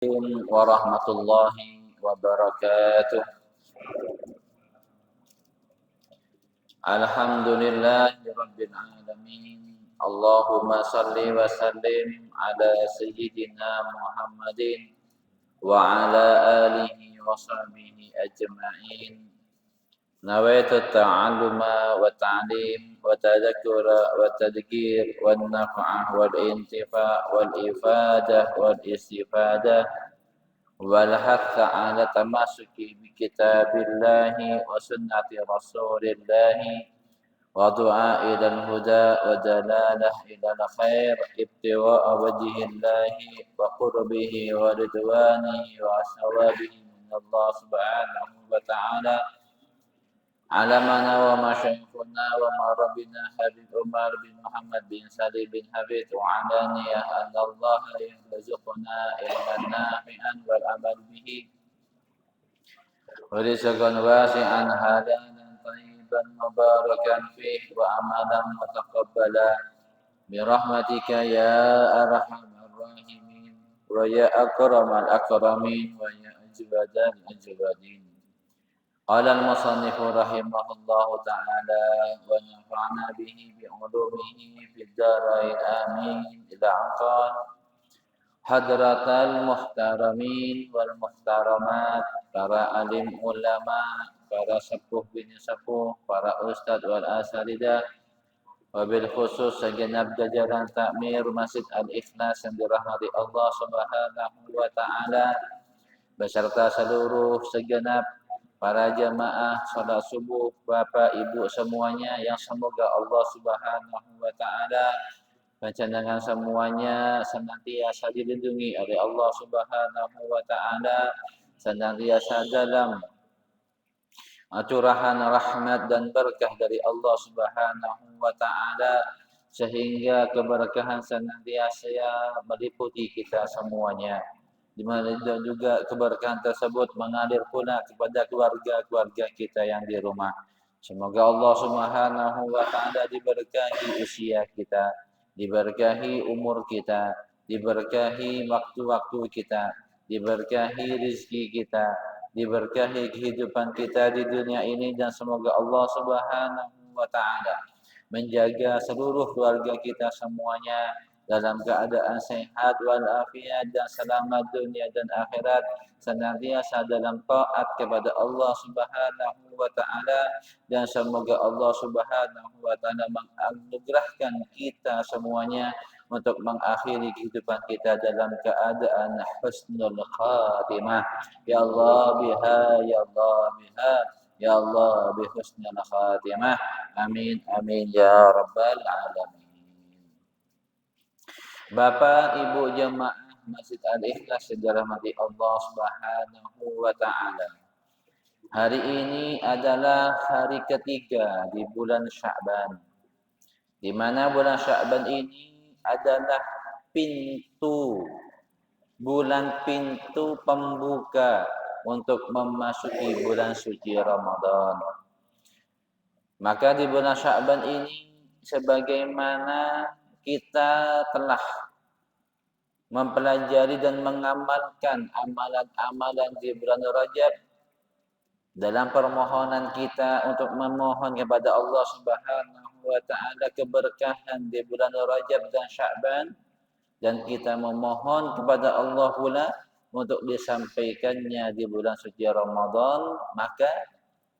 Warahmatullahi wabarakatuh. Alhamdulillahirabbil alamin. Allahumma salli wa sallim ala sayyidina Muhammadin wa ala alihi wa sahbihi ajma'in. Nawaitu ta'alluma wa ta'lim wa tadhakkura wa tadhkir wa naf'ah wal intifa' wal ifadah wal istifadah wal hatha ala tamasuki bi kitabillahi wa sunnati rasulillahi wa du'a ilal huda wa dalalah ilal khair ibtiwa'a wajhillahi wa qurbihi wa ridwanihi wa sawabihi min Allah subhanahu wa ta'ala علمنا ومشايخنا ومربنا حبيب عمر بن محمد بن سالم بن حبيب وعلانية أن الله يرزقنا علما نافعا والعمل به ورزقا واسعا حلالا طيبا مباركا فيه وعملا متقبلا برحمتك يا أرحم الراحمين ويا أكرم الأكرمين ويا أجود الأجودين. قال المصنف رحمه الله تعالى ونفعنا به بعلومه في الدارين آمين إلى أن قال حضرة المحترمين والمحترمات para alim ulama, para sepuh bini sepuh, para ustadz wal asatidzah, wabil khusus segenap jajaran takmir Masjid Al-Ikhlas yang dirahmati Allah Subhanahu wa taala beserta seluruh segenap para jamaah salat subuh, bapak ibu semuanya yang semoga Allah Subhanahu wa taala panjenengan semuanya senantiasa dilindungi oleh Allah Subhanahu wa taala, senantiasa dalam curahan rahmat dan berkah dari Allah Subhanahu wa taala sehingga keberkahan senantiasa meliputi kita semuanya. Di mana juga keberkahan tersebut mengalir pula kepada keluarga-keluarga kita yang di rumah. Semoga Allah Subhanahu wa taala diberkahi usia kita, diberkahi umur kita, diberkahi waktu-waktu kita, diberkahi rezeki kita, diberkahi kehidupan kita di dunia ini, dan semoga Allah Subhanahu wa taala menjaga seluruh keluarga kita semuanya dalam keadaan sehat walafiat dan selamat dunia dan akhirat, senantiasa dalam taat kepada Allah Subhanahu wa taala, dan semoga Allah Subhanahu wa taala menganugerahkan kita semuanya untuk mengakhiri kehidupan kita dalam keadaan husnul khatimah. Ya Allah biha, ya Allah biha, ya Allah bi husnul khatimah. Amin amin ya rabbal alamin. Bapak Ibu jemaah Masjid Al-Ikhlas yang dirahmati Allah Subhanahu wa taala. Hari ini adalah hari ketiga di bulan Sya'ban. Di mana bulan Sya'ban ini adalah bulan pintu pembuka untuk memasuki bulan suci Ramadan. Maka di bulan Sya'ban ini sebagaimana kita telah mempelajari dan mengamalkan amalan-amalan di bulan Rajab dalam permohonan kita untuk memohon kepada Allah Subhanahu wa taala keberkahan di bulan Rajab dan Sya'ban, dan kita memohon kepada Allah pula untuk disampaikannya di bulan suci Ramadan. Maka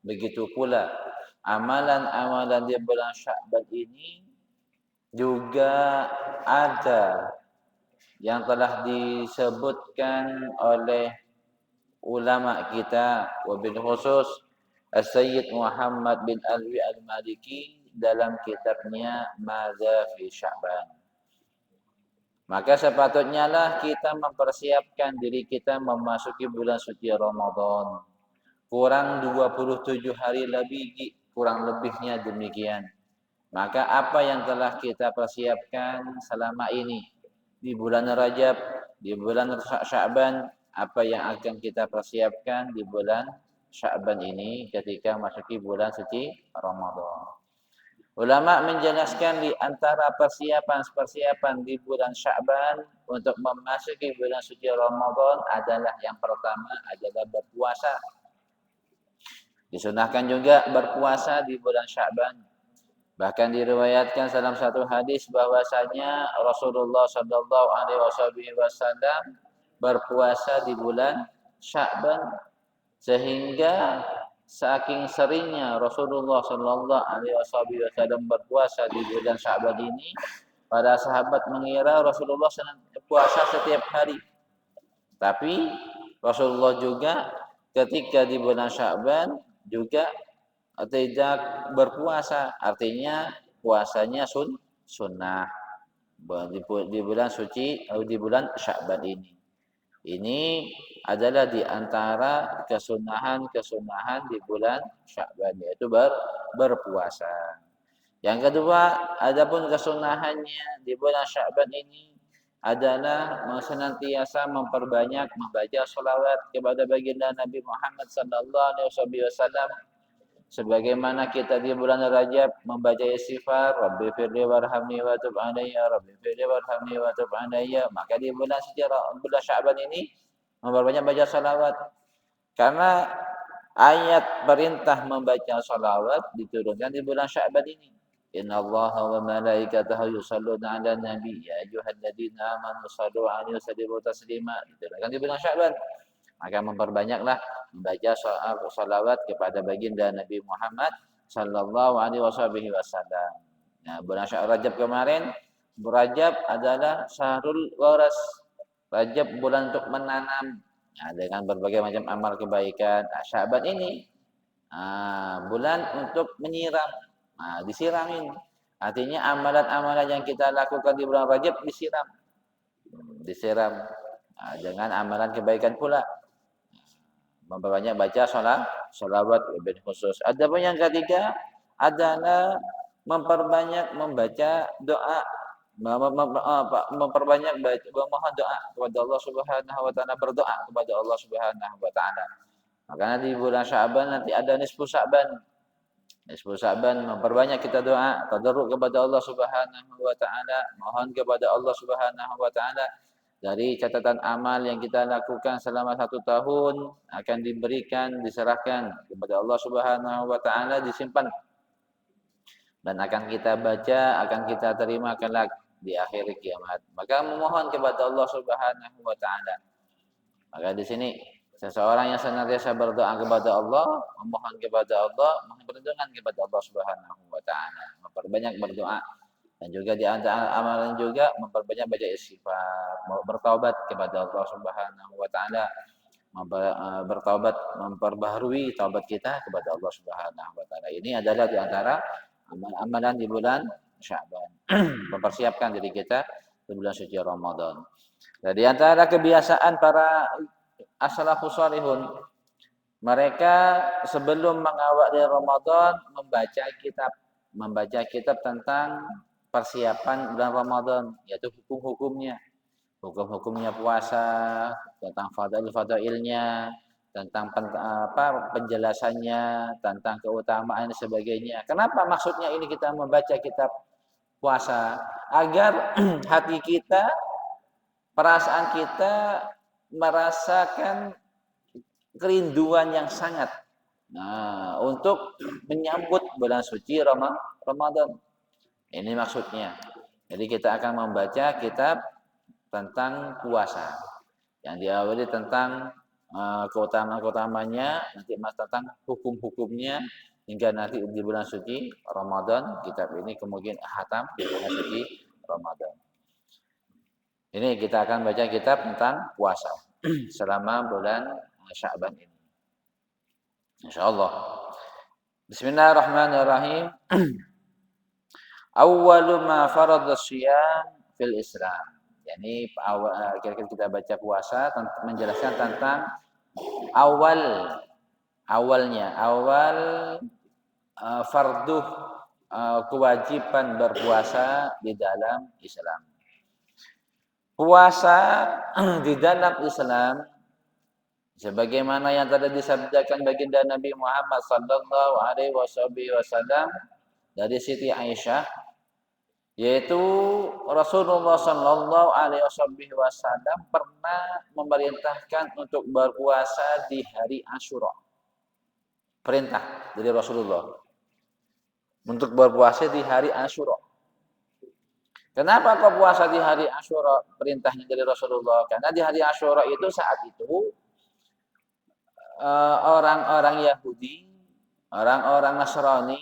begitu pula amalan-amalan di bulan Sya'ban ini juga ada yang telah disebutkan oleh ulama kita, wabil khusus As-Sayyid Muhammad bin Alwi Al-Maliki dalam kitabnya Madza fi Sya'ban. Maka sepatutnya lah kita mempersiapkan diri kita memasuki bulan suci Ramadan. Kurang 27 hari lebih, kurang lebihnya demikian. Maka apa yang telah kita persiapkan selama ini di bulan Rajab, di bulan Sya'ban, apa yang akan kita persiapkan di bulan Sya'ban ini ketika masuki bulan suci Ramadan. Ulama menjelaskan di antara persiapan di bulan Sya'ban untuk memasuki bulan suci Ramadan adalah yang pertama adalah berpuasa. Disunahkan juga berpuasa di bulan Sya'ban. Bahkan diriwayatkan dalam satu hadis bahwasanya Rasulullah Shallallahu Alaihi Wasallam berpuasa di bulan Sya'ban sehingga saking seringnya Rasulullah Shallallahu Alaihi Wasallam berpuasa di bulan Sya'ban ini, para sahabat mengira Rasulullah sedang berpuasa setiap hari. Tapi Rasulullah juga ketika di bulan Sya'ban juga tidak berpuasa, artinya puasanya sunnah di bulan suci atau di bulan Sya'ban ini. Ini adalah di antara kesunahan di bulan Sya'ban, yaitu berpuasa. Yang kedua, adapun kesunahannya di bulan Sya'ban ini adalah senantiasa memperbanyak membaca sholawat kepada baginda Nabi Muhammad sallallahu alaihi wasallam, sebagaimana kita di bulan Rajab membaca istighfar, Rabbi firli warhamni wa tub alayya, Rabbi firli warhamni wa tub alayya, maka di bulan Sya'ban ini memperbanyak baca sholawat. Karena ayat perintah membaca sholawat diturunkan di bulan Sya'ban ini. Inna Allah wa malaikatahu yusalluna ala nabi ya ayyuhalladzina amanu sallu alaihi wa sallimu taslima. Diturunkan di bulan Sya'ban. Maka memperbanyaklah membaca sholawat kepada baginda Nabi Muhammad sallallahu alaihi wasallam. Nah, bulan Rajab kemarin, Rajab adalah syahrul waras. Rajab bulan untuk menanam. Nah, dengan berbagai macam amal kebaikan. Nah, Sya'ban ini bulan untuk menyiram. Nah, disiramin. Artinya amalan-amalan yang kita lakukan di bulan Rajab disiram. Disiram. Nah, dengan amalan kebaikan pula. Memperbanyak baca sholawat lebih khusus. Adapun yang ketiga adalah memperbanyak membaca doa, memperbanyak memohon doa kepada Allah Subhanahu wa taala, berdoa kepada Allah Subhanahu wa taala. Makanya di bulan Sya'ban nanti ada nisfu Sya'ban. Nisfu Sya'ban memperbanyak kita doa, tadarruk kepada Allah Subhanahu wa taala, mohon kepada Allah Subhanahu wa taala. Dari catatan amal yang kita lakukan selama 1 tahun akan diberikan, diserahkan kepada Allah Subhanahu wa taala, disimpan dan akan kita baca, akan kita terima kelak di akhir kiamat. Maka memohon kepada Allah Subhanahu wa taala. Maka di sini seseorang yang senantiasa berdoa kepada Allah, memohon kepada Allah, mohon perlindungan kepada Allah Subhanahu wa taala, memperbanyak berdoa. Dan juga di antara amalan juga memperbanyak baca istighfar, bertaubat kepada Allah Subhanahu wa taala, bertaubat, memperbaharui taubat kita kepada Allah Subhanahu wa taala. Ini adalah di antara amalan di bulan Sya'ban. Mempersiapkan diri kita di bulan suci Ramadan. Dan di antara kebiasaan para as-salafus shalihun, mereka sebelum mengawali Ramadan membaca kitab tentang persiapan bulan Ramadan, yaitu hukum-hukumnya puasa, tentang fadail-fadailnya, tentang penjelasannya, tentang keutamaan dan sebagainya. Kenapa maksudnya ini kita membaca kitab puasa? Agar hati kita, perasaan kita merasakan kerinduan yang sangat untuk menyambut bulan suci Ramadan. Ini maksudnya. Jadi kita akan membaca kitab tentang puasa yang diawali tentang keutamaan-keutamanya, nanti tentang hukum-hukumnya, hingga nanti di bulan suci Ramadan kitab ini kemudian khatam di bulan suci Ramadan. Ini kita akan baca kitab tentang puasa selama bulan Sya'ban ini, insyaallah. Bismillahirrahmanirrahim. Awwalu ma faradha shiyam fil Islam. Yani kira-kira kita baca puasa menjelaskan tentang awalnya fardu kewajiban berpuasa di dalam Islam. Puasa di dalam Islam sebagaimana yang telah disabdakan baginda Nabi Muhammad sallallahu alaihi wasallam, dari Siti Aisyah, yaitu Rasulullah Shallallahu Alaihi Wasallam pernah memerintahkan untuk berpuasa di hari Asyura. Perintah dari Rasulullah untuk berpuasa di hari Asyura. Kenapa kau puasa di hari Asyura? Perintahnya dari Rasulullah. Karena di hari Asyura itu saat itu orang-orang Yahudi, orang-orang Nasrani,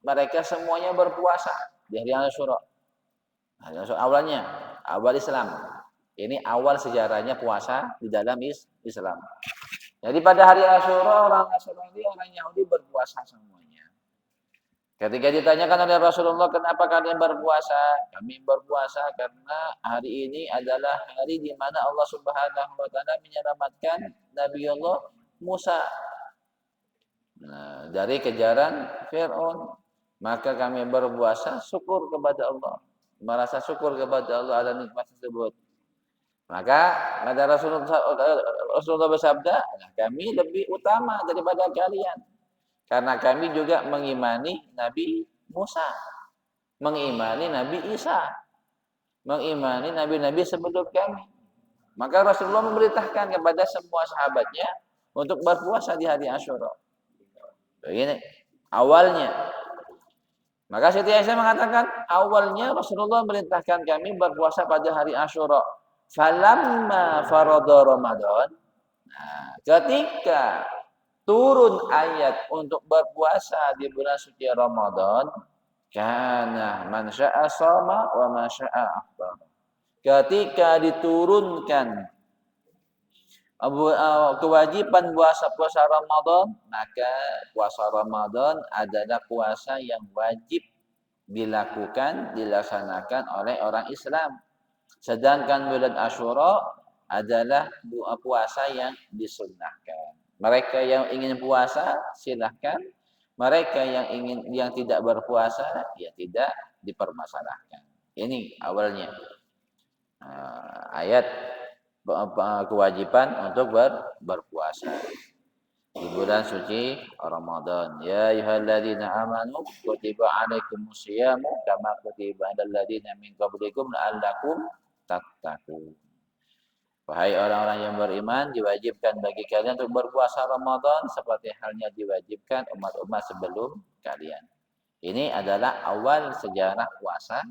mereka semuanya berpuasa di hari Asyura. Awalnya, awal Islam. Ini awal sejarahnya puasa di dalam Islam. Jadi pada hari Asyura orang Nasrani, orang Yahudi berpuasa semuanya. Ketika ditanyakan oleh Rasulullah, kenapa kalian berpuasa? Kami berpuasa karena hari ini adalah hari di mana Allah Subhanahu wa taala menyelamatkan Nabi Allah Musa dari kejaran Firaun. Maka kami berpuasa syukur kepada Allah. Merasa syukur kepada Allah atas nikmat tersebut. Maka kata Rasulullah bersabda, kami lebih utama daripada kalian. Karena kami juga mengimani Nabi Musa, mengimani Nabi Isa, mengimani nabi-nabi sebelum kami. Maka Rasulullah memerintahkan kepada semua sahabatnya untuk berpuasa di hari Asyura. Begini awalnya. Maka Siti Aisyah mengatakan, awalnya Rasulullah memerintahkan kami berpuasa pada hari Asyura. Falamma farada Ramadan. Nah, ketika turun ayat untuk berpuasa di bulan suci Ramadan, kana man syaa shoma wa man syaa afṭar. Ketika diturunkan kewajiban puasa Ramadan, maka puasa Ramadan adalah puasa yang wajib dilaksanakan oleh orang Islam. Sedangkan bulan Asyura adalah puasa yang disunnahkan. Mereka yang ingin puasa silahkan. Mereka yang tidak berpuasa ya tidak dipermasalahkan. Ini awalnya ayat kewajiban untuk berpuasa di bulan suci Ramadan. Ya ayyuhalladzina amanu kutiba alaikumusyamu kama kutiba alal ladzina min qablikum la'allakum tattaqun. Wahai orang-orang yang beriman, diwajibkan bagi kalian untuk berpuasa Ramadan seperti halnya diwajibkan umat-umat sebelum kalian. Ini adalah awal sejarah puasa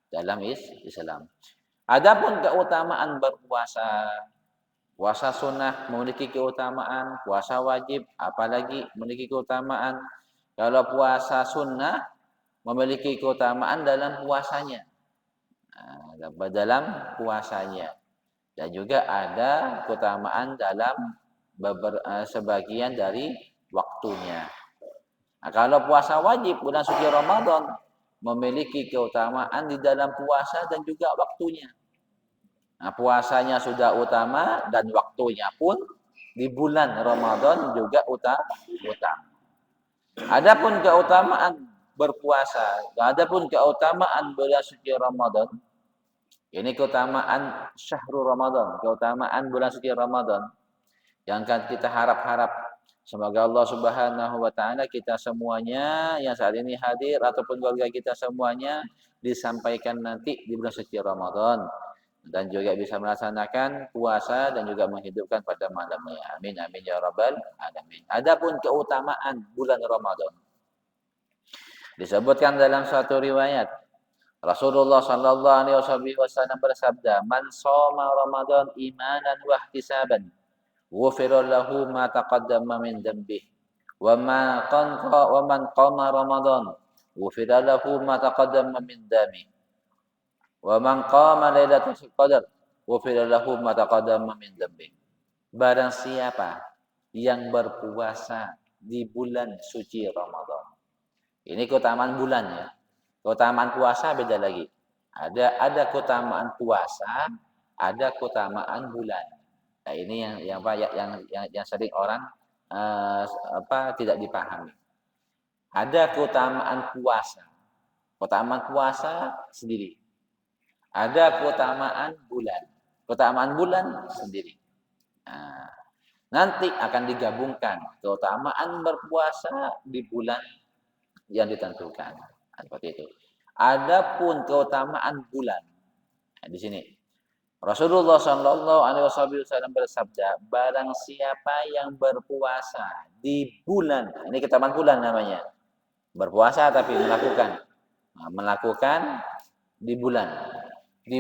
dalam Islam. Adapun keutamaan berpuasa, puasa sunnah memiliki keutamaan, puasa wajib apalagi memiliki keutamaan. Kalau puasa sunnah memiliki keutamaan dalam puasanya. Dalam puasanya. Dan juga ada keutamaan dalam sebagian dari waktunya. Nah, kalau puasa wajib bulan suci Ramadan memiliki keutamaan di dalam puasa dan juga waktunya. Nah, puasanya sudah utama dan waktunya pun di bulan Ramadan juga utama. Adapun keutamaan berpuasa, adapun keutamaan bulan suci Ramadan, ini keutamaan syahrul Ramadan, keutamaan bulan suci Ramadan yang akan kita harap-harap. Semoga Allah Subhanahu wa taala kita semuanya yang saat ini hadir ataupun keluarga kita semuanya disampaikan nanti di bulan suci Ramadan dan juga bisa melaksanakan puasa dan juga menghidupkan pada malamnya. Amin amin ya rabbal alamin. Adapun keutamaan bulan Ramadan disebutkan dalam suatu riwayat Rasulullah Shallallahu Alaihi Wasallam bersabda, "Man shoma Ramadan imanan wa ihtisaban, ghufira lahu ma taqaddama min dhanbihi, wa man qama Ramadan, ghufira lahu ma taqaddama min dhanbihi, wa man qama lailatul qadar, ghufira lahu ma taqaddama min dhanbihi." Barang siapa yang berpuasa di bulan suci Ramadan. Ini keutamaan bulannya. Keutamaan puasa beda lagi. Ada keutamaan puasa, ada keutamaan bulan. Nah, ini yang sering orang tidak dipahami. Ada keutamaan puasa. Keutamaan puasa sendiri. Ada keutamaan bulan. Keutamaan bulan sendiri. Nah, nanti akan digabungkan keutamaan berpuasa di bulan yang ditentukan. Seperti itu. Adapun keutamaan bulan, nah, di sini Rasulullah Shallallahu Alaihi Wasallam bersabda, barang siapa yang berpuasa di bulan, ini keutamaan bulan namanya, berpuasa tapi melakukan di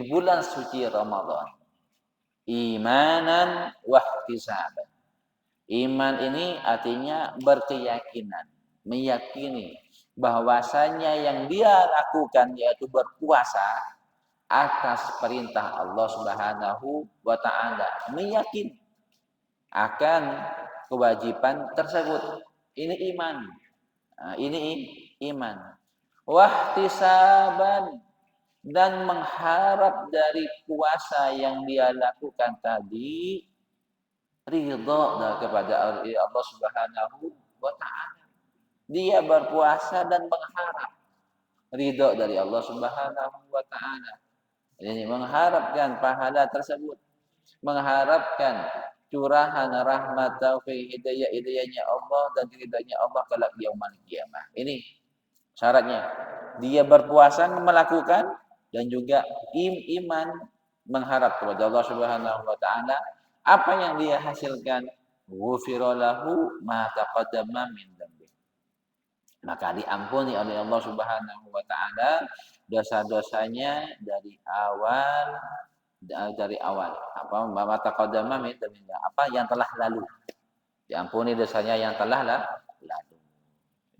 bulan suci Ramadan, imanan wahtisaban. Iman ini artinya berkeyakinan, meyakini bahwasanya yang dia lakukan yaitu berpuasa atas perintah Allah Subhanahu wa taala, meyakini akan kewajiban tersebut. Ini iman. Nah, ini iman. Wahtisaban, dan mengharap dari puasa yang dia lakukan tadi ridho kepada Allah Subhanahu wa taala. Dia berpuasa dan mengharap ridho dari Allah Subhanahu wa taala. Ini mengharapkan pahala tersebut, mengharapkan curahan rahmat taufik hidayahnya Allah dan ridhonya Allah kelak yaumul qiyamah. Ini syaratnya. Dia berpuasa melakukan dan juga iman mengharap kepada Allah Subhanahu wa taala. Apa yang dia hasilkan? Ghufira lahu ma taqaddama min dzambi. Maka diampuni oleh Allah Subhanahu wa taala dosa-dosanya dari awal apa taqaddama min dzambi, apa yang telah lalu. Diampuni dosanya yang telah lalu.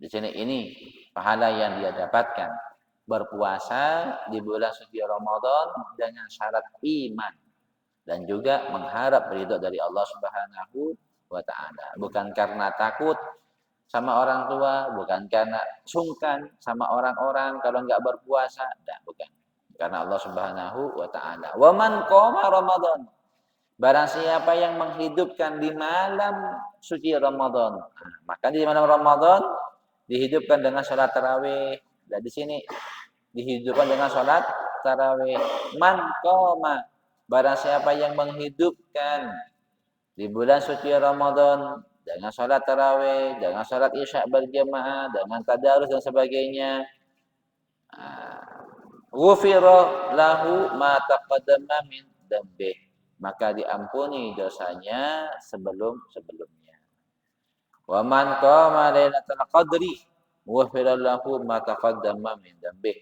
Di sini ini pahala yang dia dapatkan. Berpuasa di bulan suci Ramadan dengan syarat iman dan juga mengharap ridho dari Allah Subhanahu wa taala. Bukan karena takut sama orang tua, bukan karena sungkan sama orang-orang kalau enggak berpuasa, bukan. Karena Allah Subhanahu wa taala. Wa man qama Ramadan. Barang siapa yang menghidupkan di malam suci Ramadan. Maka di malam Ramadan dihidupkan dengan salat tarawih. Dan di sini dihidupkan dengan salat tarawih. Man qama, barang siapa yang menghidupkan di bulan suci Ramadan dengan salat tarawih, dengan salat isya berjamaah, dengan tadarus dan sebagainya, ghufira lahu ma taqaddama min dzambi, maka diampuni dosanya sebelum-sebelumnya. Wa man qama lailatul qadri ghufira lahu ma taqaddama min dzambi.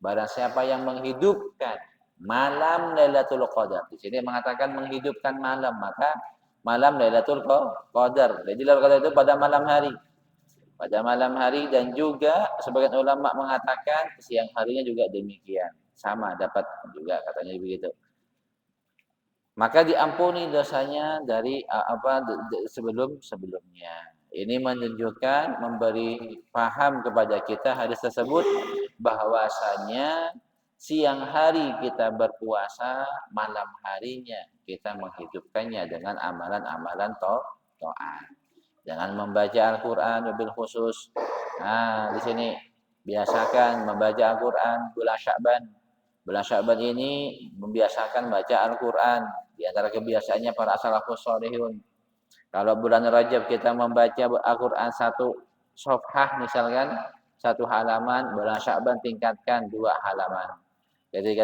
Barang siapa yang menghidupkan malam Lailatul Qadar. Di sini mengatakan menghidupkan malam, maka malam Lailatul Qadar. Jadi Lailatul Qadar itu pada malam hari. Pada malam hari, dan juga sebagian ulama mengatakan siang harinya juga demikian. Sama dapat juga katanya begitu. Maka diampuni dosanya dari sebelum-sebelumnya. Ini menunjukkan, memberi paham kepada kita hadis tersebut bahwasanya siang hari kita berpuasa, malam harinya kita menghidupkannya dengan amalan-amalan taat. Jangan membaca Al-Qur'an bil khusus. Nah, di sini biasakan membaca Al-Qur'an bulan Sya'ban. Bulan Sya'ban ini membiasakan baca Al-Qur'an. Di antara kebiasaannya para salafus salihun. Kalau bulan Rajab kita membaca Al-Qur'an satu safhah misalkan, satu halaman, bulan Sya'ban tingkatkan 2 halaman. Jadi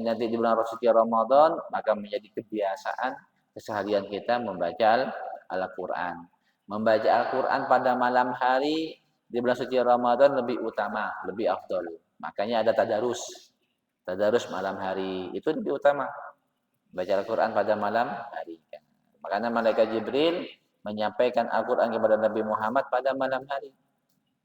nanti di bulan suci Ramadan maka menjadi kebiasaan keseharian kita membaca Al-Qur'an. Membaca Al-Qur'an pada malam hari di bulan suci Ramadan lebih utama, lebih afdol. Makanya ada tadarus. Tadarus malam hari itu lebih utama. Baca Al-Qur'an pada malam hari. Makanya malaikat Jibril menyampaikan Al-Qur'an kepada Nabi Muhammad pada malam hari.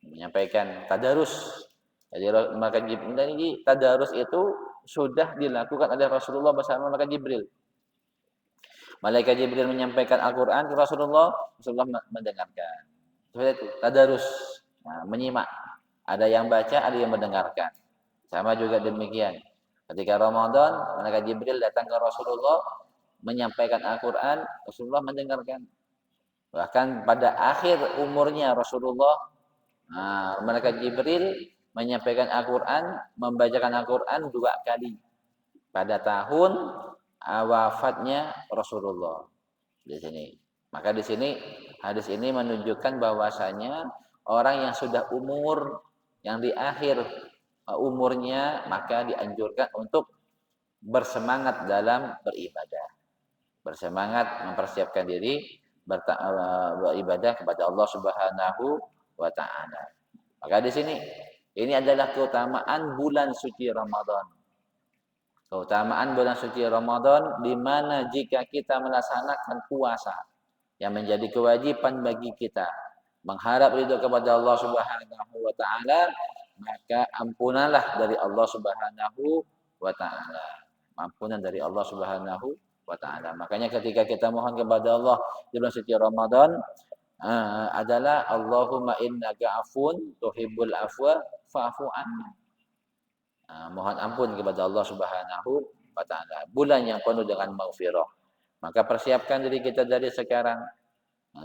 Menyampaikan tadarus. Jadi malaikat Jibril ini tadarus itu sudah dilakukan oleh Rasulullah bersama malaikat Jibril. Malaikat Jibril menyampaikan Al-Qur'an ke Rasulullah, Rasulullah mendengarkan. Seperti itu, tadarus. Nah, menyimak. Ada yang baca, ada yang mendengarkan. Sama juga demikian. Ketika Ramadan, malaikat Jibril datang ke Rasulullah menyampaikan Al-Qur'an, Rasulullah mendengarkan. Bahkan pada akhir umurnya Rasulullah, malaikat Jibril menyampaikan Al-Qur'an, membacakan Al-Qur'an 2 kali. Pada tahun wafatnya Rasulullah. Di sini. Maka di sini hadis ini menunjukkan bahwasanya orang yang sudah umur yang di akhir umurnya, maka dianjurkan untuk bersemangat dalam beribadah. Bersemangat mempersiapkan diri beribadah kepada Allah Subhanahu wa taala. Maka di sini ini adalah keutamaan bulan suci Ramadan. Keutamaan bulan suci Ramadan di mana jika kita melaksanakan puasa yang menjadi kewajiban bagi kita mengharap ridho kepada Allah Subhanahu wa taala, maka ampunanlah dari Allah Subhanahu wa taala. Ampunan dari Allah Subhanahu wa taala. Makanya ketika kita mohon kepada Allah di bulan suci Ramadan adalah Allahumma innaka afun tuhibbul afwa fa'fu anna. Mohon ampun kepada Allah Subhanahu wa taala. Bulan yang penuh dengan maghfirah. Maka persiapkan diri kita dari sekarang.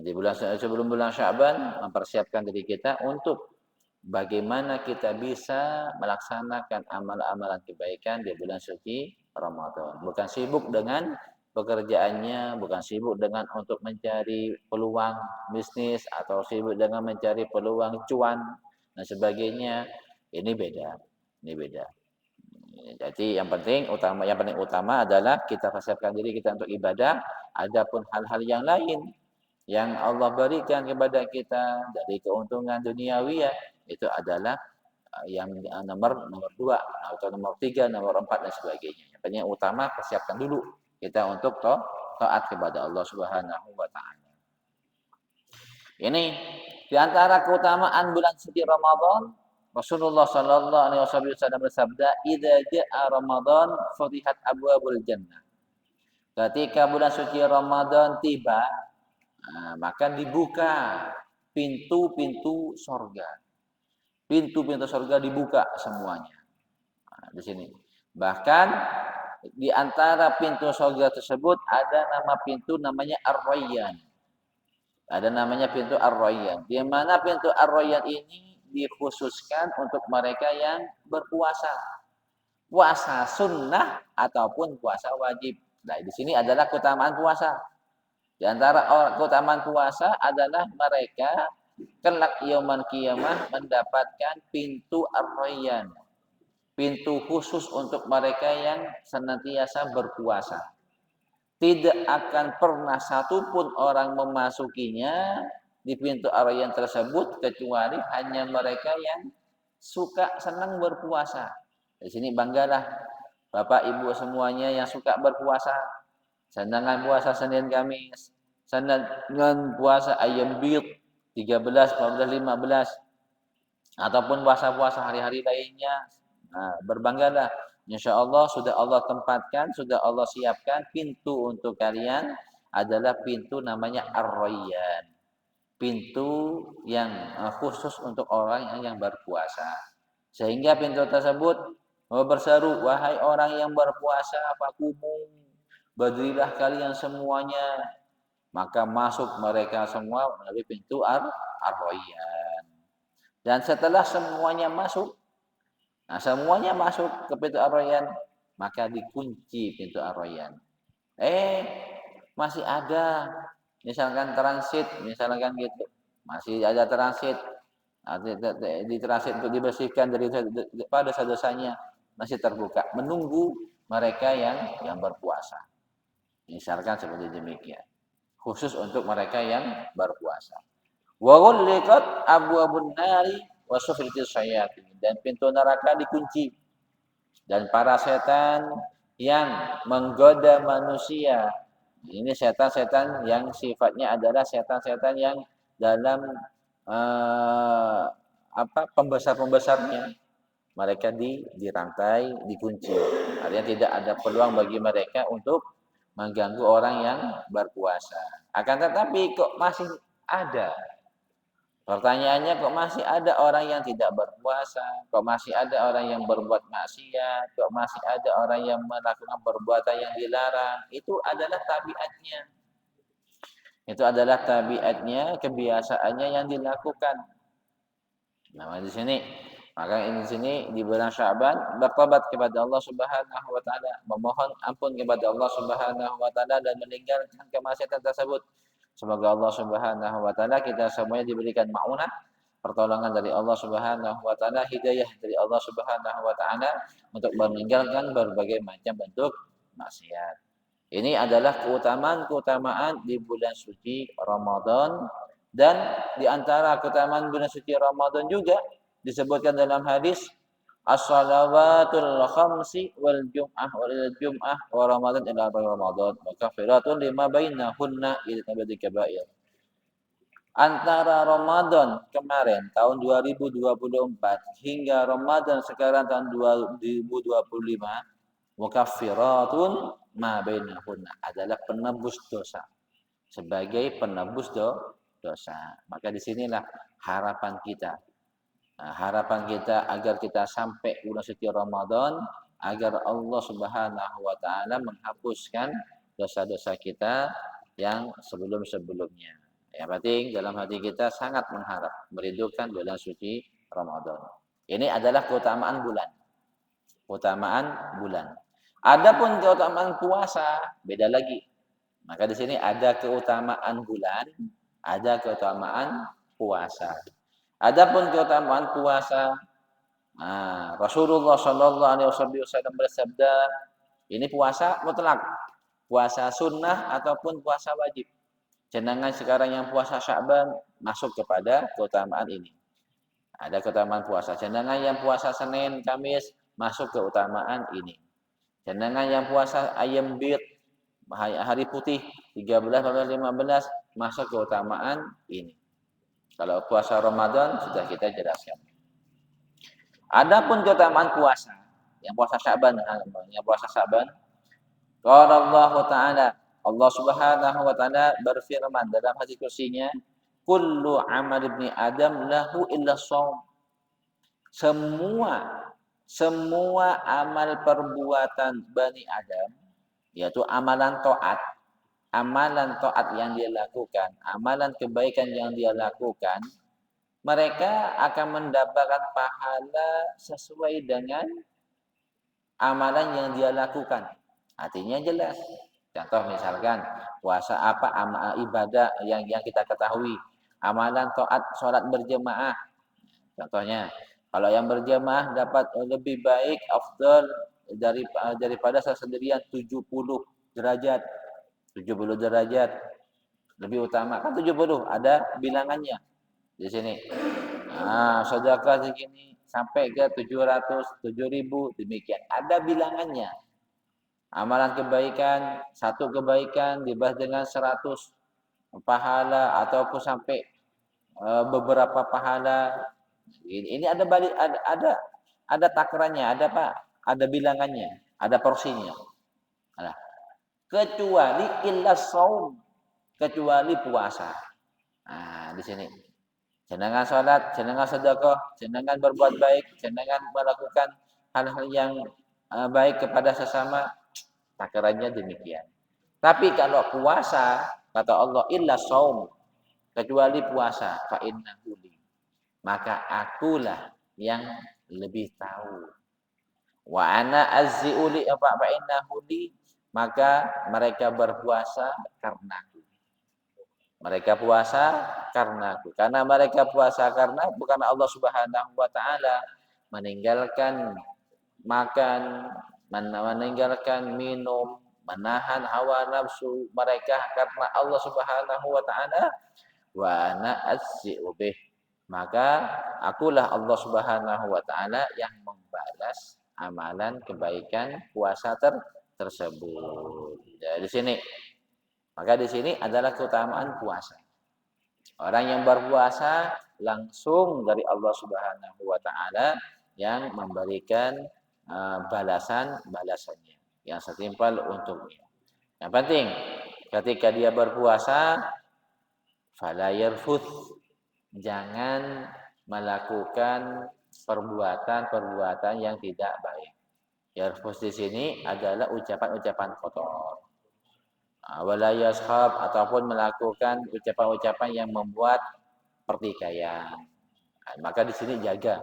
Di bulan sebelum bulan Sya'ban mempersiapkan diri kita untuk bagaimana kita bisa melaksanakan amal-amalan kebaikan di bulan suci Ramadan. Bukan sibuk dengan pekerjaannya, bukan sibuk dengan untuk mencari peluang bisnis atau sibuk dengan mencari peluang cuan dan sebagainya. Ini beda. Ini beda. Jadi yang paling utama adalah kita persiapkan diri kita untuk ibadah. Adapun hal-hal yang lain yang Allah berikan kepada kita dari keuntungan duniawi itu adalah yang nomor 2 atau nomor 3, nomor 4 dan sebagainya. Yang paling utama persiapkan dulu kita untuk taat kepada Allah Subhanahu wa taala. Ini di antara keutamaan bulan suci Ramadan, Rasulullah sallallahu alaihi wasallam bersabda, "Idza jaa Ramadan futihat abwabul jannah." Ketika bulan suci Ramadan tiba, maka dibuka pintu-pintu sorga. Pintu-pintu sorga dibuka semuanya. Di sini. Bahkan di antara pintu sorga tersebut ada nama pintu namanya Ar-Rayyan. Ada namanya pintu Ar-Rayyan. Di mana pintu Ar-Rayyan ini dikhususkan untuk mereka yang berpuasa. Puasa sunnah ataupun puasa wajib. Nah, di sini adalah keutamaan puasa. Di antara keutamaan puasa adalah mereka kelak yaumul qiyamah mendapatkan pintu Ar-Rayyan. Pintu khusus untuk mereka yang senantiasa berpuasa. Tidak akan pernah satupun orang memasukinya di pintu Ar-Rayyan tersebut kecuali hanya mereka yang senang berpuasa. Di sini banggalah Bapak Ibu semuanya yang suka berpuasa. Senangan puasa Senin Kamis, senangan puasa ayam bid 13, 14, 15 ataupun puasa-puasa hari-hari lainnya. Berbanggalah. Insya Allah sudah Allah tempatkan, sudah Allah siapkan pintu untuk kalian adalah pintu namanya Ar-Rayyan. Pintu yang khusus untuk orang yang berpuasa. Sehingga pintu tersebut berseru, wahai orang yang berpuasa, fakumu, berdirilah kalian semuanya. Maka masuk mereka semua melalui pintu Ar-Rayyan. Dan setelah semuanya masuk ke pintu Ar-Rayyan, maka dikunci pintu Ar-Rayyan. Masih ada, misalkan transit, misalkan gitu, masih ada transit, di transit untuk dibersihkan dari dosa-dosanya masih terbuka, menunggu mereka yang berpuasa. Misalkan seperti demikian, khusus untuk mereka yang berpuasa. Wa ghulqat abwabun nari wa sufritis syayatin, dan pintu neraka dikunci dan para setan yang menggoda manusia. Ini setan-setan yang sifatnya adalah setan-setan yang dalam pembesar-pembesarnya, mereka dirantai, dikunci. Artinya tidak ada peluang bagi mereka untuk mengganggu orang yang berpuasa. Akan tetapi kok masih ada? Pertanyaannya, kok masih ada orang yang tidak berpuasa? Kok masih ada orang yang berbuat maksiat? Kok masih ada orang yang melakukan perbuatan yang dilarang? Itu adalah tabiatnya. Itu adalah tabiatnya, kebiasaannya yang dilakukan. Nah, di sini, maka di sini di bulan Sya'ban bertobat kepada Allah Subhanahu wa taala, memohon ampun kepada Allah Subhanahu wa taala dan meninggalkan kemaksiatan tersebut. Semoga Allah Subhanahu wa taala kita semuanya diberikan maunah pertolongan dari Allah Subhanahu wa taala, hidayah dari Allah Subhanahu wa taala untuk meninggalkan berbagai macam bentuk maksiat. Ini adalah keutamaan-keutamaan di bulan suci Ramadan, dan di antara keutamaan bulan suci Ramadan juga disebutkan dalam hadis as-salawatul khamsi wal jum'ah wa ramadan ila ramadan wa kafiratun lima bainahunna ila tabadil kabair. Antara Ramadan kemarin tahun 2024 hingga Ramadan sekarang tahun 2025, mukaffiratun ma bainahunna adalah penebus dosa, sebagai penebus dosa. Maka disinilah harapan kita. Harapan kita agar kita sampai bulan suci Ramadan, agar Allah Subhanahu wa taala menghapuskan dosa-dosa kita yang sebelum-sebelumnya. Yang penting dalam hati kita sangat mengharap merindukan bulan suci Ramadan. Ini adalah keutamaan bulan. Keutamaan bulan. Adapun keutamaan puasa beda lagi. Maka di sini ada keutamaan bulan, ada keutamaan puasa. Adapun keutamaan puasa, Rasulullah Shallallahu Alaihi Wasallam bersabda, ini puasa mutlak, puasa sunnah ataupun puasa wajib. Jenengan sekarang yang puasa Sya'ban masuk kepada keutamaan ini. Ada keutamaan puasa. Jenengan yang puasa Senin, Kamis masuk keutamaan ini. Jenengan yang puasa ayam bid, hari putih 13 atau 15 masuk keutamaan ini. Kalau puasa Ramadan sudah kita jelaskan. Adapun keutamaan puasa, yang puasa Sya'ban, qala Allah Ta'ala, Allah Subhanahu wa taala berfirman dalam hadis kursinya, kullu amal ibni Adam lahu illa shaum. Semua amal perbuatan Bani Adam, yaitu amalan taat yang dia lakukan, amalan kebaikan yang dia lakukan, mereka akan mendapatkan pahala sesuai dengan amalan yang dia lakukan. Artinya jelas. Contoh misalkan puasa apa ibadah yang kita ketahui, amalan taat sholat berjemaah. Contohnya, kalau yang berjemaah dapat lebih baik afdal daripada sendirian 70 derajat. 70 derajat lebih utama. Kan 70 ada bilangannya di sini. Sedekah segini sampai ke 700, 7.000 demikian. Ada bilangannya. Amalan kebaikan, satu kebaikan dibalas dengan 100 pahala ataupun sampai beberapa pahala. Ini ada takarannya, ada bilangannya, ada porsinya. Nah, kecuali illa shaum, kecuali puasa. Di sini. Jenengan salat, jenengan sedekah, jenengan berbuat baik, jenengan melakukan hal-hal yang baik kepada sesama, takarannya demikian. Tapi kalau puasa, kata Allah, illa shaum, kecuali puasa, fa innahu li, maka akulah yang lebih tahu. Wa ana azzi'u li fa innahu li, maka mereka berpuasa karenaku. Mereka puasa karenaku. Karena mereka puasa karena bukan Allah Subhanahu wa taala meninggalkan makan, meninggalkan minum, menahan hawa nafsu mereka karena Allah Subhanahu wa taala. Wa ana azzi'u bih, maka akulah Allah Subhanahu wa taala yang membalas amalan kebaikan puasa tersebut. Ya, di sini. Maka di sini adalah keutamaan puasa. Orang yang berpuasa langsung dari Allah Subhanahu wa taala yang memberikan balasannya yang setimpal untuknya. Yang penting ketika dia berpuasa fala yarfuth, jangan melakukan perbuatan yang tidak baik. Yarfuth di sini adalah ucapan-ucapan kotor. Wala yashab, ataupun melakukan ucapan-ucapan yang membuat pertikaian. Maka di sini jaga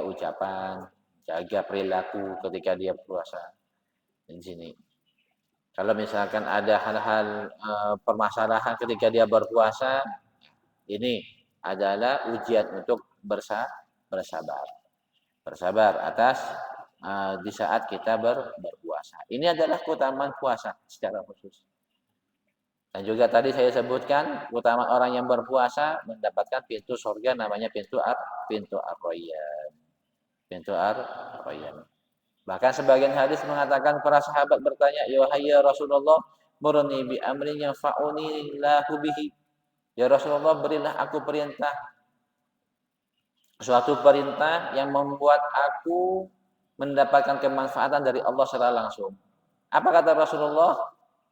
ucapan, jaga perilaku ketika dia puasa. Di sini. Kalau misalkan ada hal-hal permasalahan ketika dia berpuasa, ini adalah ujian untuk bersabar. Bersabar atas di saat kita berpuasa. Ini adalah keutamaan puasa secara khusus. Dan juga tadi saya sebutkan keutamaan orang yang berpuasa mendapatkan pintu surga namanya pintu Ar-Rayyan. Pintu Ar-Rayyan. Bahkan sebagian hadis mengatakan para sahabat bertanya, "Ya Rasulullah, murni bi amrin yanfa'uni lahu bihi." Ya Rasulullah, berilah aku perintah, suatu perintah yang membuat aku mendapatkan kemanfaatan dari Allah secara langsung. Apa kata Rasulullah?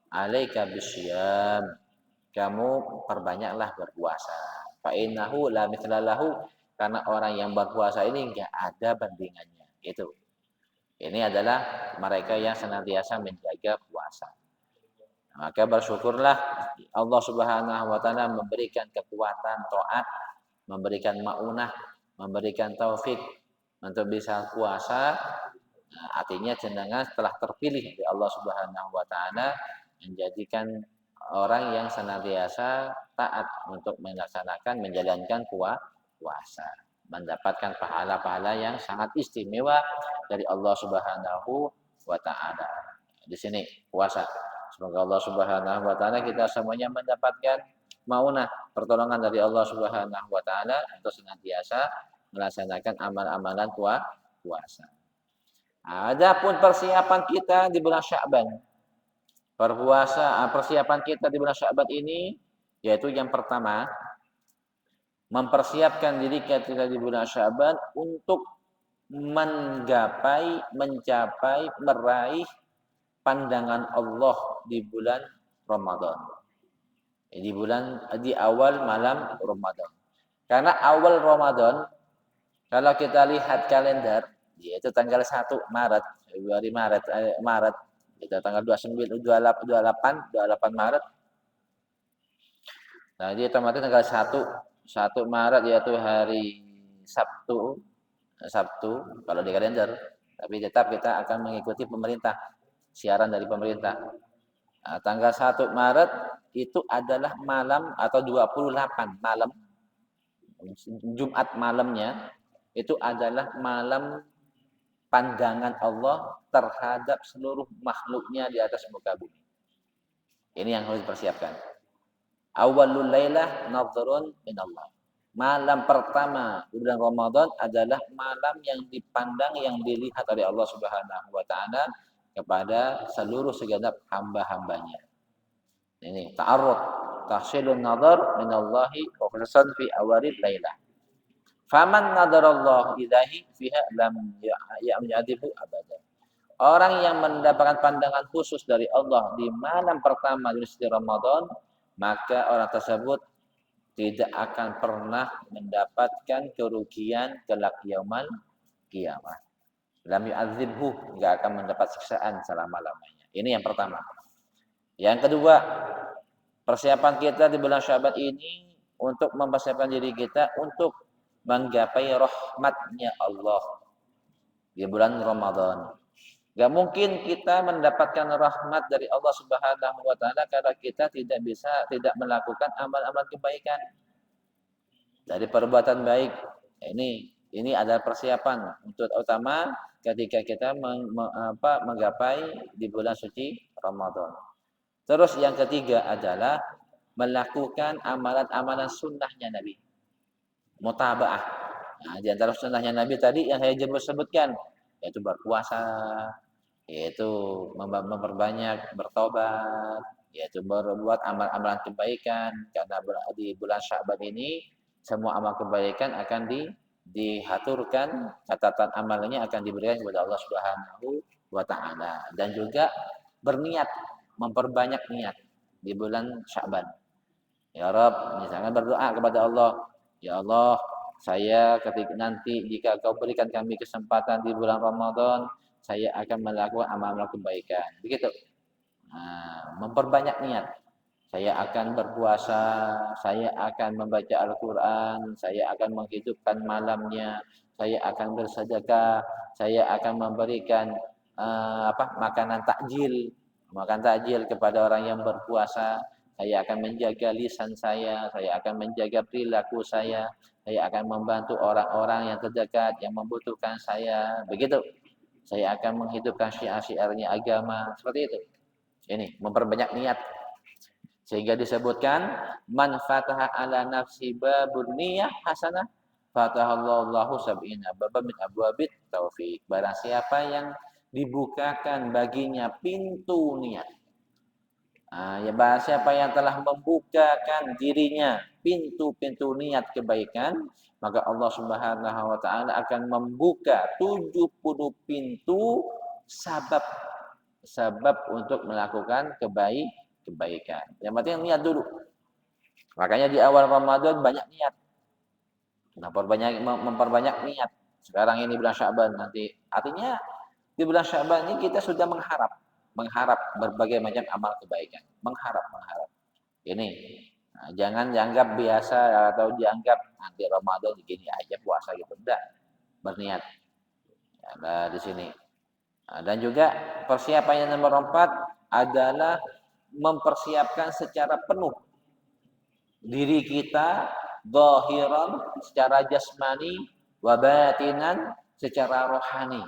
Alaika bisyam. Kamu perbanyaklah berpuasa. Fa innahu la mithla lahu, karena orang yang berpuasa ini enggak ada bandingannya. Itu. Ini adalah mereka yang senantiasa menjaga puasa. Maka bersyukurlah Allah Subhanahu wa taala memberikan kekuatan taat, memberikan maunah, memberikan taufik untuk bisa puasa. Artinya jenengan telah terpilih oleh Allah Subhanahu wa taala menjadikan orang yang senantiasa taat untuk melaksanakan menjalankan puasa, mendapatkan pahala-pahala yang sangat istimewa dari Allah Subhanahu wa taala. Di sini puasa. Semoga Allah Subhanahu wa taala kita semuanya mendapatkan maunah pertolongan dari Allah Subhanahu wa taala untuk senantiasa melaksanakan amal-amalan puasa. Adapun persiapan kita di bulan Sya'ban. Persiapan kita di bulan Sya'ban ini yaitu yang pertama, mempersiapkan diri kita di bulan Sya'ban untuk mencapai, meraih pandangan Allah di bulan Ramadan. Di awal malam Ramadan. Karena awal Ramadan, kalau kita lihat kalender, yaitu tanggal 1 Maret, Maret, itu tanggal 29, 28 Maret. Nah, dia otomatis tanggal 1 Maret yaitu hari Sabtu kalau di kalender, tapi tetap kita akan mengikuti pemerintah, siaran dari pemerintah. Nah, tanggal 1 Maret itu adalah malam atau 28 malam, Jumat malamnya, itu adalah malam pandangan Allah terhadap seluruh makhluknya di atas muka bumi. Ini yang harus dipersiapkan. Awalul lailah nadhrun minallah. Malam pertama bulan Ramadan adalah malam yang dipandang, yang dilihat oleh Allah Subhanahu wa taala kepada seluruh segenap hamba-hambanya. Ini ta'arrud, tahsilun nadhar minallahi wa khususan fi awalil lailah. Faman nadarallahu ilahi fiha lam ya'dibu abada. Orang yang mendapatkan pandangan khusus dari Allah di malam pertama di Ramadan, maka orang tersebut tidak akan pernah mendapatkan kerugian kelak yaumul qiyamah. Lam yu'adzibhu, enggak akan mendapat siksaan selama-lamanya. Ini yang pertama. Yang kedua, persiapan kita di bulan Sya'ban ini untuk mempersiapkan diri kita untuk menggapai rahmatnya Allah di bulan Ramadan. Gak mungkin kita mendapatkan rahmat dari Allah Subhanahu wa taala kalau kita tidak melakukan amal-amal kebaikan. Dari perbuatan baik. Ini adalah persiapan untuk utama ketika kita menggapai di bulan suci Ramadan. Terus yang ketiga adalah melakukan amalan-amalan sunnahnya Nabi. Mutaba'ah. Nah, di antara sunnahnya Nabi tadi yang saya sebutkan, yaitu berpuasa, yaitu memperbanyak bertobat, yaitu berbuat amal-amalan kebaikan. Karena di bulan Sya'ban ini semua amal kebaikan akan dihaturkan, catatan amalnya akan diberikan kepada Allah Subhanahu wa taala. Dan juga berniat, memperbanyak niat di bulan Sya'ban. Ya Rabb, misalnya berdoa kepada Allah, ya Allah, saya ketika nanti jika kau berikan kami kesempatan di bulan Ramadan, saya akan melakukan amal-amal kebaikan. Begitu. Nah, memperbanyak niat. Saya akan berpuasa, saya akan membaca Al-Quran, saya akan menghidupkan malamnya, saya akan bersedekah, saya akan memberikan makan takjil kepada orang yang berpuasa. saya akan menjaga lisan saya akan menjaga perilaku saya akan membantu orang-orang yang terdekat yang membutuhkan saya. Begitu. Saya akan menghidupkan syiar-syiarnya agama. Seperti itu. Ini memperbanyak niat. Sehingga disebutkan man fataha ala nafsi babun niyah hasanah fatahallahu sab'ina babam min abwabit taufik. Barang siapa yang dibukakan baginya pintu niat. Ya barang siapa yang telah membukakan dirinya pintu-pintu niat kebaikan, maka Allah Subhanahu wa taala akan membuka 70 pintu sabab untuk melakukan kebaikan. Yang penting niat dulu. Makanya di awal Ramadan banyak niat. Memperbanyak niat. Sekarang ini bulan Sya'ban, nanti artinya di bulan Sya'ban ini kita sudah mengharap berbagai macam amal kebaikan. Mengharap. Ini jangan dianggap biasa atau dianggap nanti Ramadan begini aja puasa gitu. Enggak. Berniat. Nah, di sini. Dan juga persiapan yang nomor 4 adalah mempersiapkan secara penuh diri kita zahiran secara jasmani wa batinan secara rohani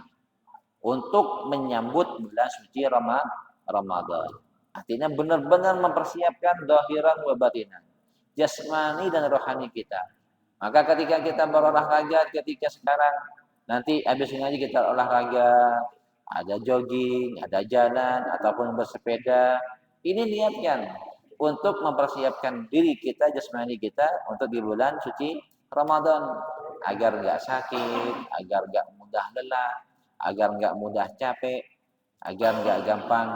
untuk menyambut bulan suci Ramadan. Artinya benar-benar mempersiapkan zahiran wa batinan, jasmani dan rohani kita. Maka ketika kita berolahraga, ketika sekarang nanti habis ini aja kita olahraga, ada jogging, ada jalan ataupun bersepeda, ini niatkan untuk mempersiapkan diri kita, jasmani kita untuk di bulan suci Ramadan agar enggak sakit, agar enggak mudah lelah, agar enggak mudah capek, agar enggak gampang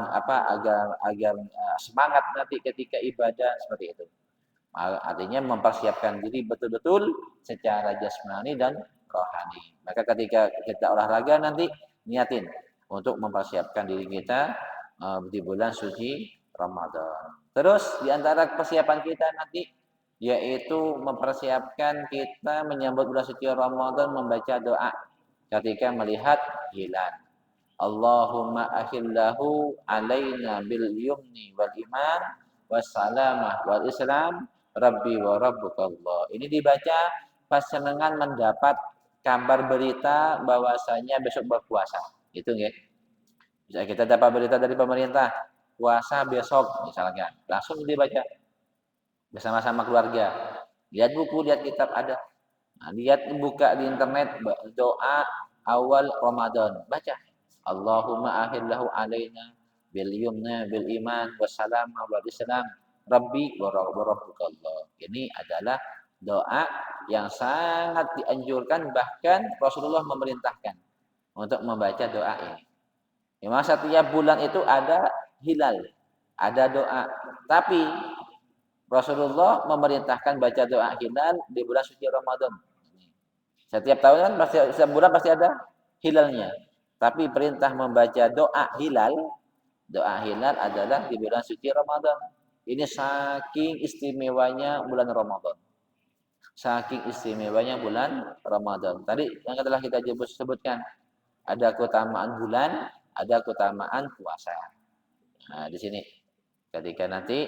agar semangat nanti ketika ibadah seperti itu. Artinya mempersiapkan diri betul-betul secara jasmani dan rohani. Maka ketika kita olahraga nanti niatin untuk mempersiapkan diri kita di bulan suci Ramadan. Terus di antara persiapan kita nanti yaitu mempersiapkan kita menyambut bulan suci Ramadan membaca doa ketika melihat hilal. Allahumma ahillahu alaina bil yumni wal iman wassalamah wal islam rabbi wa rabbukallah. Ini dibaca pas senengan mendapat kabar berita bahwasanya besok berpuasa. Itu nggih. Bisa kita dapat berita dari pemerintah puasa besok misalkan, langsung dibaca bersama-sama keluarga. Lihat buku, lihat kitab ada. Nah, lihat buka di internet doa awal Ramadan, baca. Allahumma ahillahu alaina bil yumna bil iman wassalamah wal islam rabbi wa rabbukallah. Ini adalah doa yang sangat dianjurkan, bahkan Rasulullah memerintahkan untuk membaca doa ini. Memang setiap bulan itu ada hilal, ada doa. Tapi Rasulullah memerintahkan baca doa hilal di bulan suci Ramadan. Setiap tahun kan setiap bulan pasti ada hilalnya. Tapi perintah membaca doa hilal adalah di bulan suci Ramadan. Ini saking istimewanya bulan Ramadan. Saking istimewanya bulan Ramadan. Tadi yang telah kita sebutkan, ada keutamaan bulan, ada keutamaan puasa. Nah, di sini ketika nanti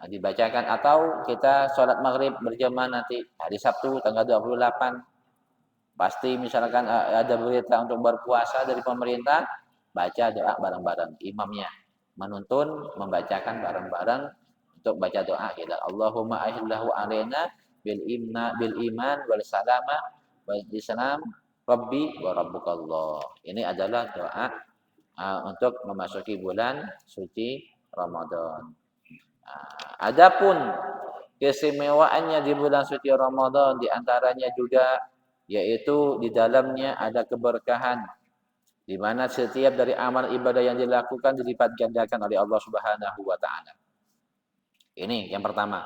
dibacakan atau kita sholat maghrib berjamaah nanti hari Sabtu tanggal 28, pasti misalkan ada berita untuk berpuasa dari pemerintah, baca doa bareng-bareng. Imamnya menuntun membacakan bareng-bareng untuk baca doa hilal. Allahumma ahillahu alaina bil iman wal salamah wal islam rabbi wa rabbukallah. Ini adalah doa untuk memasuki bulan suci Ramadan. Adapun keistimewaannya di bulan suci Ramadan di antaranya juga yaitu di dalamnya ada keberkahan di mana setiap dari amal ibadah yang dilakukan dilipat gandakan oleh Allah Subhanahu wa taala. Ini yang pertama.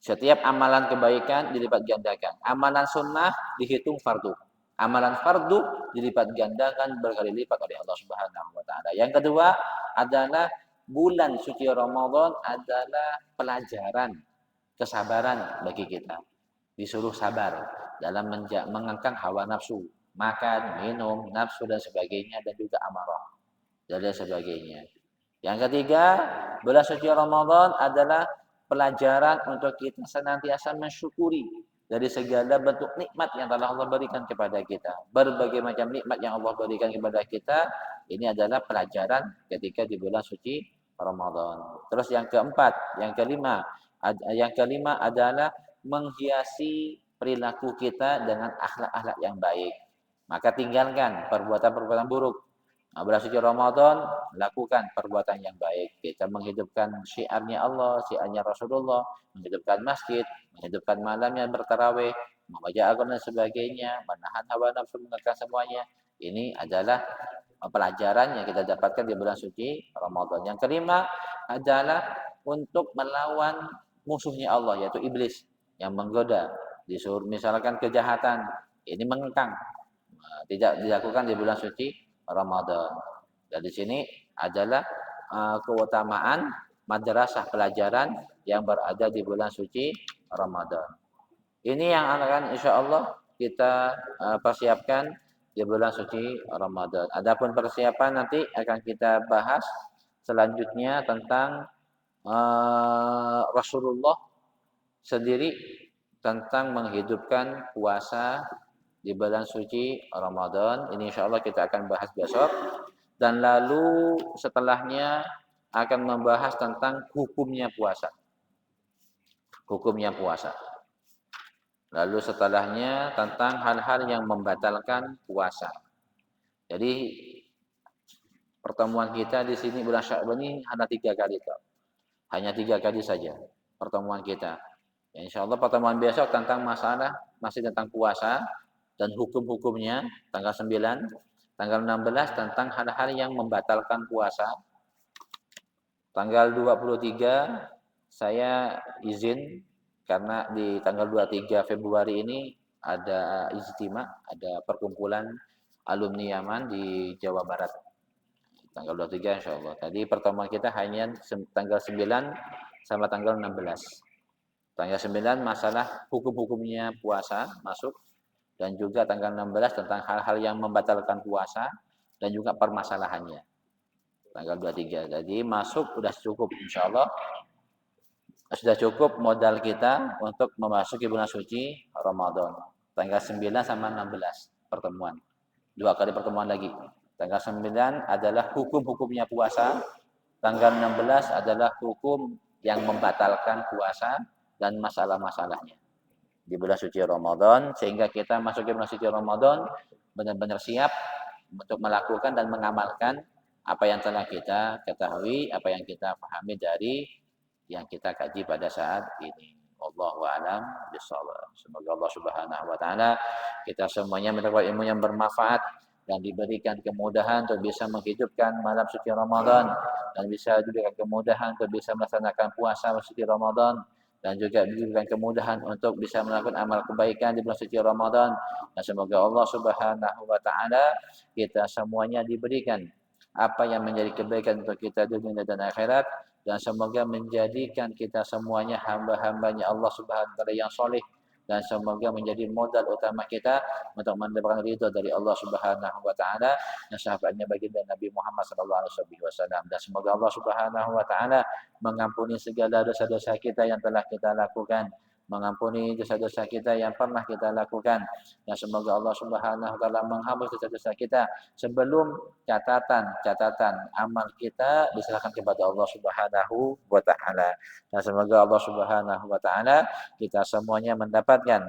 Setiap amalan kebaikan dilipat gandakan. Amalan sunnah dihitung fardu. Amalan fardu dilipat gandakan berkali lipat oleh Allah Subhanahu wa taala. Yang kedua adalah bulan suci Ramadan adalah pelajaran kesabaran bagi kita. Disuruh sabar dalam mengangkat hawa nafsu, makan, minum, nafsu dan sebagainya, dan juga amarah dan sebagainya. Yang ketiga, bulan suci Ramadan adalah pelajaran untuk kita senantiasa mensyukuri dari segala bentuk nikmat yang telah Allah berikan kepada kita. Berbagai macam nikmat yang Allah berikan kepada kita, ini adalah pelajaran ketika di bulan suci Ramadan. Terus yang keempat, yang kelima adalah menghiasi perilaku kita dengan akhlak-akhlak yang baik. Maka tinggalkan perbuatan-perbuatan buruk. Nah, bulan suci Ramadan, lakukan perbuatan yang baik. Kita menghidupkan syiarnya Allah, syiarnya Rasulullah, menghidupkan masjid, menghidupkan malamnya bertarawih, membaca Al-Quran dan sebagainya, menahan hawa nafsu, menekan semuanya. Ini adalah pelajaran yang kita dapatkan di bulan suci Ramadan. Yang kelima adalah untuk melawan musuhnya Allah, yaitu iblis yang menggoda. Disuruh misalkan kejahatan, ini mengekang. Tidak dilakukan di bulan suci Ramadan. Dan di sini adalah keutamaan madrasah pelajaran yang berada di bulan suci Ramadan. Ini yang akan insya Allah kita persiapkan di bulan suci Ramadan. Adapun persiapan nanti akan kita bahas selanjutnya tentang Rasulullah sendiri tentang menghidupkan puasa di bulan suci Ramadan. Ini insya Allah kita akan bahas besok. Dan lalu setelahnya akan membahas tentang hukumnya puasa. Hukumnya puasa. Lalu setelahnya tentang hal-hal yang membatalkan puasa. Jadi pertemuan kita di sini bulan Sya'ban ini hanya 3 kali, Kak. Hanya 3 kali saja pertemuan kita. Ya, insya Allah pertemuan besok tentang masalah masih tentang puasa dan hukum-hukumnya tanggal 9, tanggal 16 tentang hal-hal yang membatalkan puasa. Tanggal 23 saya izin karena di tanggal 23 Februari ini ada ijtima, ada perkumpulan alumni Yaman di Jawa Barat. Tanggal 23 insya Allah. Tadi pertemuan kita hanya tanggal 9 sama tanggal 16. Tanggal 9 masalah hukum-hukumnya puasa masuk. Dan juga tanggal 16 tentang hal-hal yang membatalkan puasa dan juga permasalahannya. Tanggal 23. Jadi masuk sudah cukup insya Allah. Sudah cukup modal kita untuk memasuki bulan suci Ramadan. Tanggal 9 sama 16 pertemuan. 2 kali pertemuan lagi. Tanggal 9 adalah hukum-hukumnya puasa. Tanggal 16 adalah hukum yang membatalkan puasa dan masalah-masalahnya di bulan suci Ramadan, sehingga kita masuk ke bulan suci Ramadan benar-benar siap untuk melakukan dan mengamalkan apa yang telah kita ketahui, apa yang kita pahami dari yang kita kaji pada saat ini. Wallahu a'lam bishawab. Semoga Allah Subhanahu wa taala kita semuanya mendapat ilmu yang bermanfaat dan diberikan kemudahan untuk bisa menghidupkan malam suci Ramadan dan bisa diberikan kemudahan untuk bisa melaksanakan puasa suci Ramadan dan juga diberikan kemudahan untuk bisa melakukan amal kebaikan di bulan suci Ramadan. Dan semoga Allah Subhanahu wa taala kita semuanya diberikan apa yang menjadi kebaikan untuk kita di dunia dan akhirat, dan semoga menjadikan kita semuanya hamba-hambanya Allah Subhanahu wa taala yang soleh, dan semoga menjadi modal utama kita untuk mendapatkan ridho dari Allah Subhanahu wa taala dan sahabatnya baginda Nabi Muhammad sallallahu alaihi wasallam. Dan semoga Allah Subhanahu wa taala mengampuni segala dosa-dosa kita yang telah kita lakukan, mengampuni dosa-dosa kita yang pernah kita lakukan, dan semoga Allah Subhanahu wa taala menghapus dosa-dosa kita sebelum catatan amal kita diserahkan kepada Allah Subhanahu wa taala. Dan semoga Allah Subhanahu wa taala kita semuanya mendapatkan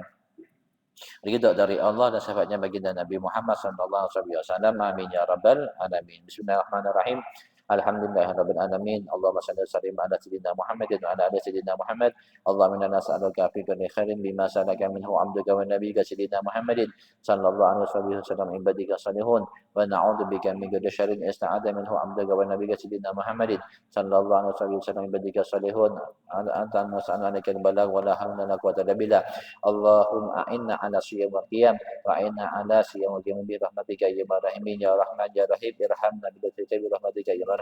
ridho dari Allah dan sahabatnya baginda Nabi Muhammad sallallahu alaihi wasallam. Amin ya rabbal alamin. Bismillahirrahmanirrahim. Alhamdulillahirabbil alamin. Allahumma shalli wa sallim ala sayyidina Muhammadin wa ala ali sayyidina Muhammad. Allahumma inna nas'aluka fi kulli khairin bima salaka minhu 'abduka wa nabiyyuka sayyidina Muhammadin sallallahu alaihi wasallam ibadika salihun wa na'udzubika min kulli syarrin ista'adha minhu 'abduka wa nabiyyuka sayyidina Muhammadin sallallahu alaihi wasallam ibadika salihun. Anta nas'aluka al-balagh wa la hawla wa la quwwata illa billah. Allahumma a'inna ala siyam wa qiyam wa a'inna ala siyam wa qiyam bi rahmatika ya rahimin ya rahman ya rahim irhamna bi rahmatika ya rahimin.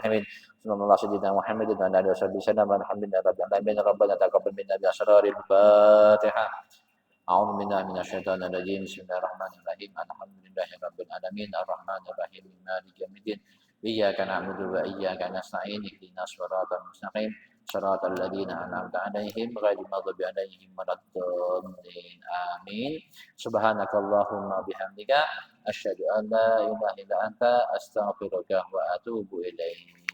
Sallallahu sayyidina Muhammadin wa ala alihi wasallam alhamdulillahi rabbil alamin. Rabbana taqabbal minna bi asraril Fatihah. A'udzu billahi minasyaitonir rajim. Bismillahirrahmanirrahim. Alhamdulillahi rabbil alamin arrahmanir rahim maliki yaumiddin. إياك نعبد وإياك نستعين اهدنا الصراط المستقيم صراط الذين أنعمت عليهم غير المغضوب عليهم ولا الضالين آمين سبحانك اللهم وبحمدك أشهد أن لا إله إلا أنت أستغفرك وأتوب إليك